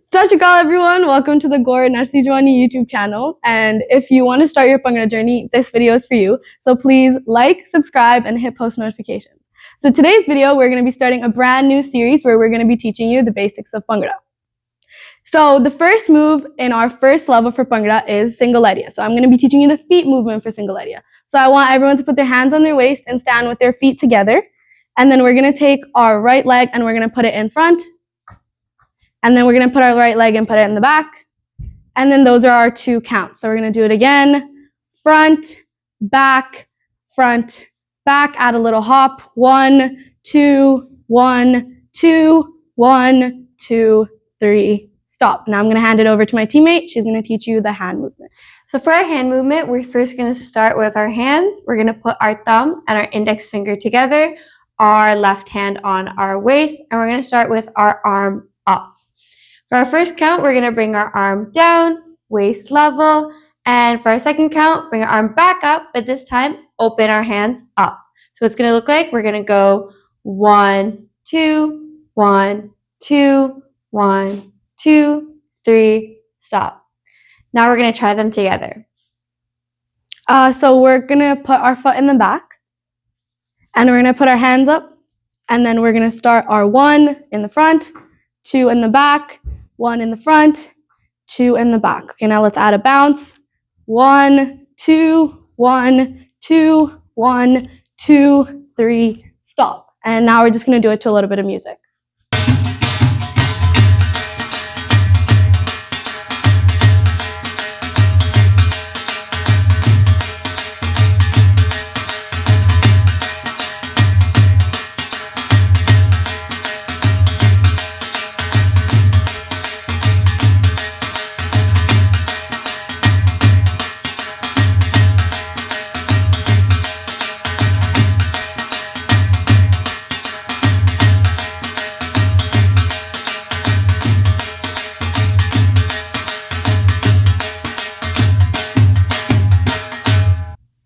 Sat Shri Akal, everyone. Welcome to the Gore and Nachdi Jawani YouTube channel. And if you want to start your Bhangra journey, this video is for you. So please like, subscribe, and hit post notifications. So today's video, we're going to be starting a brand new series where we're going to be teaching you the basics of Bhangra. So the first move in our first level for Bhangra is Single Lehria. So I'm going to be teaching you the feet movement for Single Lehria. So I want everyone to put their hands on their waist and stand with their feet together. And then we're going to take our right leg and we're going to put it in front. And then we're going to put our right leg and put it in the back. And then those are our 2 counts. So we're going to do it again. Front, back, add a little hop. 1, 2, 1, 2, 1, 2, 3, stop. Now I'm going to hand it over to my teammate. She's going to teach you the hand movement. So for our hand movement, we're first going to start with our hands. We're going to put our thumb and our index finger together, our left hand on our waist, and we're going to start with our arm up. For our first count, we're going to bring our arm down, waist level, and for our second count, bring our arm back up, but this time, open our hands up. So it's going to look like we're going to go 1, 2, 1, 2, 1, 2, 3, stop. Now we're going to try them together. So we're going to put our foot in the back, and we're going to put our hands up, and then we're going to start our 1 in the front, 2 in the back, 1 in the front, 2 in the back. Okay, now let's add a bounce. 1, 2, 1, 2, 1, 2, 3, stop. And now we're just going to do it to a little bit of music.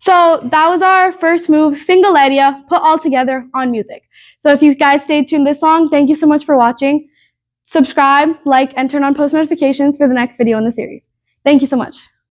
So that was our first move, Single Lehria, put all together on music. So if you guys stayed tuned this long, thank you so much for watching. Subscribe, like, and turn on post notifications for the next video in the series. Thank you so much.